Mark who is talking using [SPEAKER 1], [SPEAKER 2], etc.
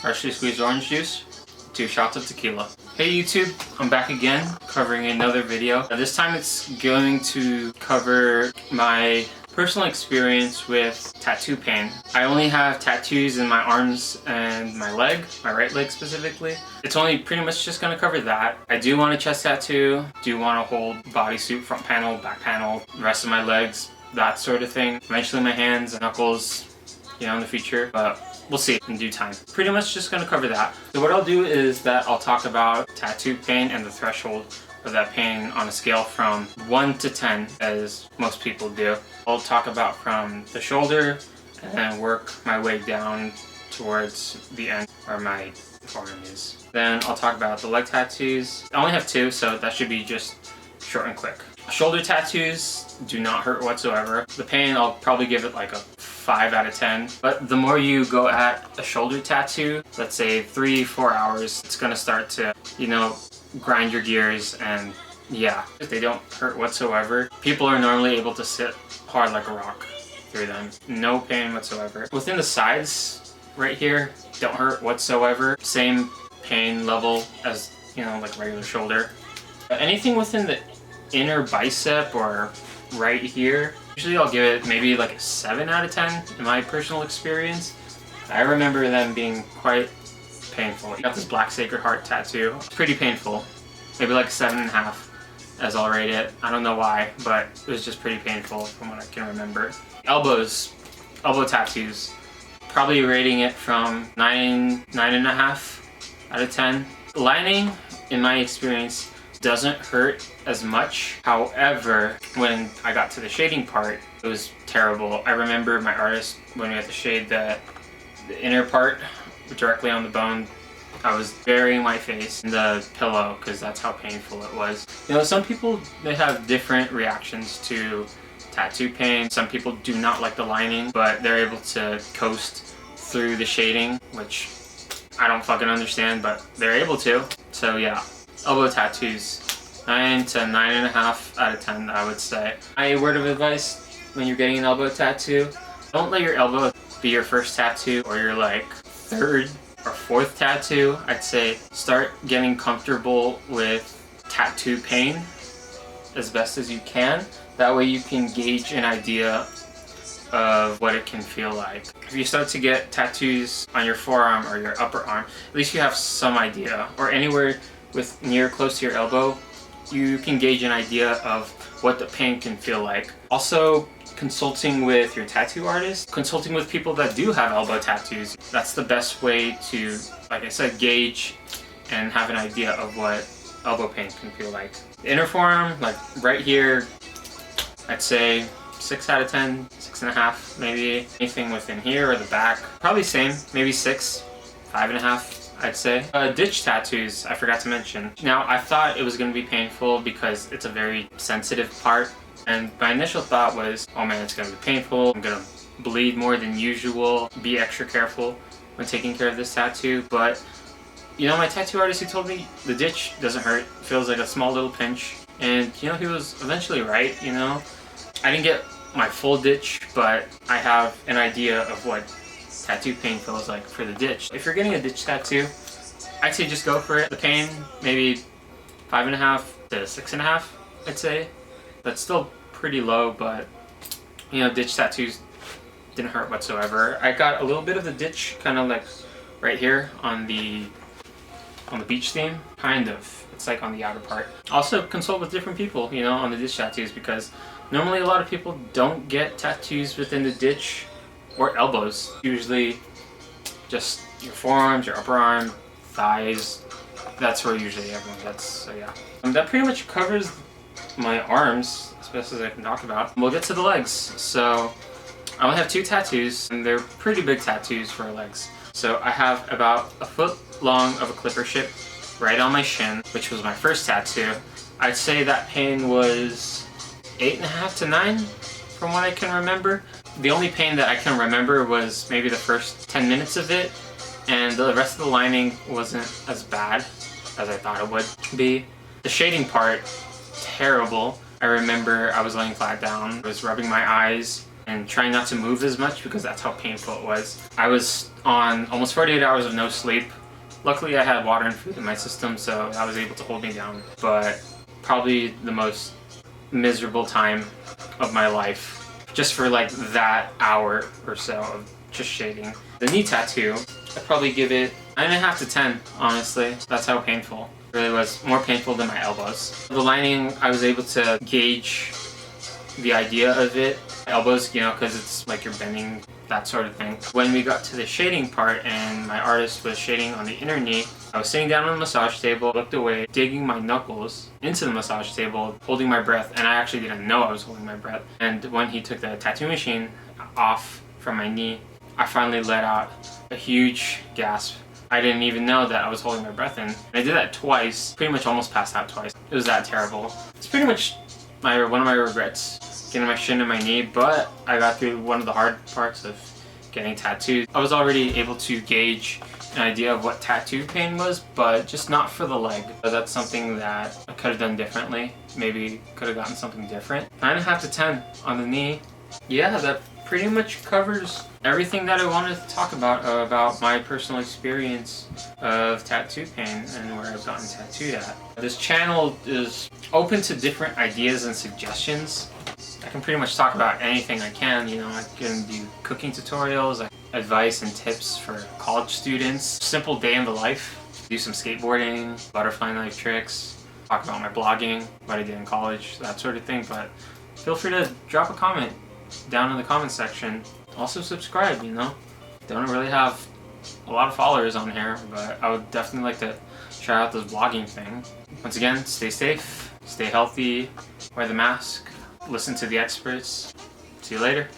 [SPEAKER 1] freshly squeezed orange juice, 2 shots of tequila. Hey YouTube, I'm back again covering another video. This time it's going to cover my personal experience with tattoo pain. I only have tattoos in my arms and my leg, my right leg specifically. It's only pretty much just gonna cover that. I do want a chest tattoo, do want a whole bodysuit, front panel, back panel, the rest of my legs, that sort of thing. Eventually my hands and knuckles, you know, in the future, but we'll see in due time. Pretty much just gonna cover that. So what I'll do is that I'll talk about tattoo pain and the threshold of that pain on a scale from 1 to 10, as most people do. I'll talk about from the shoulder and then work my way down towards the end where my forearm is. Then I'll talk about the leg tattoos. I only have 2, so that should be just short and quick. Shoulder tattoos do not hurt whatsoever. The pain, I'll probably give it like a 5 out of 10. But the more you go at a shoulder tattoo, let's say 3-4 hours, it's gonna start to, you know, grind your gears, and yeah, they don't hurt whatsoever. People are normally able to sit hard like a rock through them. No pain whatsoever. Within the sides, right here, don't hurt whatsoever. Same pain level as, you know, like regular shoulder. But anything within the inner bicep or right here, usually I'll give it maybe like a 7 out of 10 in my personal experience. I remember them being quite painful. I got this black sacred heart tattoo. It's pretty painful. Maybe like 7.5 as I'll rate it. I don't know why, but it was just pretty painful from what I can remember. Elbows, elbow tattoos. Probably rating it from 9.5 out of 10. Lining, in my experience, doesn't hurt as much. However, when I got to the shading part, it was terrible. I remember my artist, when we had to shade the inner part directly on the bone, I was burying my face in the pillow because that's how painful it was. You know, some people, they have different reactions to tattoo pain. Some people do not like the lining, but they're able to coast through the shading, which I don't fucking understand, but they're able to. So yeah, elbow tattoos, 9 to 9.5 out of 10, I would say. My word of advice when you're getting an elbow tattoo, don't let your elbow be your first tattoo or your like 3rd or 4th tattoo. I'd say start getting comfortable with tattoo pain as best as you can. That way you can gauge an idea of what it can feel like. If you start to get tattoos on your forearm or your upper arm, at least you have some idea, or anywhere with near close to your elbow, you can gauge an idea of what the pain can feel like. Also, consulting with your tattoo artist, consulting with people that do have elbow tattoos. That's the best way to, like I said, gauge and have an idea of what elbow pain can feel like. The inner forearm, like right here, I'd say 6 out of 10, 6.5 maybe. Anything within here or the back, probably same, maybe 6, 5.5. I'd say. Ditch tattoos, I forgot to mention. Now, I thought it was going to be painful because it's a very sensitive part. And my initial thought was, oh man, it's going to be painful. I'm going to bleed more than usual. Be extra careful when taking care of this tattoo. But, you know, my tattoo artist, he told me the ditch doesn't hurt. It feels like a small little pinch. And, you know, he was eventually right, you know. I didn't get my full ditch, but I have an idea of what tattoo pain feels like for the ditch. If you're getting a ditch tattoo, I'd say just go for it. The pain, maybe 5.5 to 6.5, I'd say. That's still pretty low, but you know, ditch tattoos didn't hurt whatsoever. I got a little bit of the ditch kind of like right here on the beach theme, kind of. It's like on the outer part. Also consult with different people, you know, on the ditch tattoos, because normally a lot of people don't get tattoos within the ditch or elbows. Usually just your forearms, your upper arm, thighs. That's where usually everyone gets, so yeah. That pretty much covers my arms as best as I can talk about. We'll get to the legs. So I only have 2 tattoos, and they're pretty big tattoos for legs. So I have about a foot long of a clipper ship right on my shin, which was my first tattoo. I'd say that pain was 8.5 to 9 from what I can remember. The only pain that I can remember was maybe the first 10 minutes of it, and the rest of the lining wasn't as bad as I thought it would be. The shading part, terrible. I remember I was laying flat down, I was rubbing my eyes, and trying not to move as much because that's how painful it was. I was on almost 48 hours of no sleep. Luckily I had water and food in my system, so that was able to hold me down. But probably the most miserable time of my life, just for like that hour or so of just shading. The knee tattoo, I'd probably give it 9.5 to 10, honestly. That's how painful. It really was more painful than my elbows. The lining, I was able to gauge the idea of it. Elbows, you know, because it's like you're bending, that sort of thing. When we got to the shading part and my artist was shading on the inner knee, I was sitting down on the massage table, looked away, digging my knuckles into the massage table, holding my breath, and I actually didn't know I was holding my breath. And when he took the tattoo machine off from my knee, I finally let out a huge gasp. I didn't even know that I was holding my breath in. And I did that twice, pretty much almost passed out twice. It was that terrible. It's pretty much one of my regrets, getting my shin and my knee, but I got through one of the hard parts of getting tattooed. I was already able to gauge an idea of what tattoo pain was, but just not for the leg. That's something that I could have done differently. Maybe could have gotten something different. 9.5 to 10 on the knee. Yeah, that pretty much covers everything that I wanted to talk about my personal experience of tattoo pain and where I've gotten tattooed at. This channel is open to different ideas and suggestions. I can pretty much talk about anything I can, you know. I can do cooking tutorials, advice and tips for college students, simple day in the life, do some skateboarding, butterfly knife tricks, talk about my blogging, what I did in college, that sort of thing. But feel free to drop a comment down in the comment section. Also subscribe, you know. Don't really have a lot of followers on here, but I would definitely like to try out this blogging thing. Once again, stay safe, stay healthy, wear the mask, listen to the experts. See you later.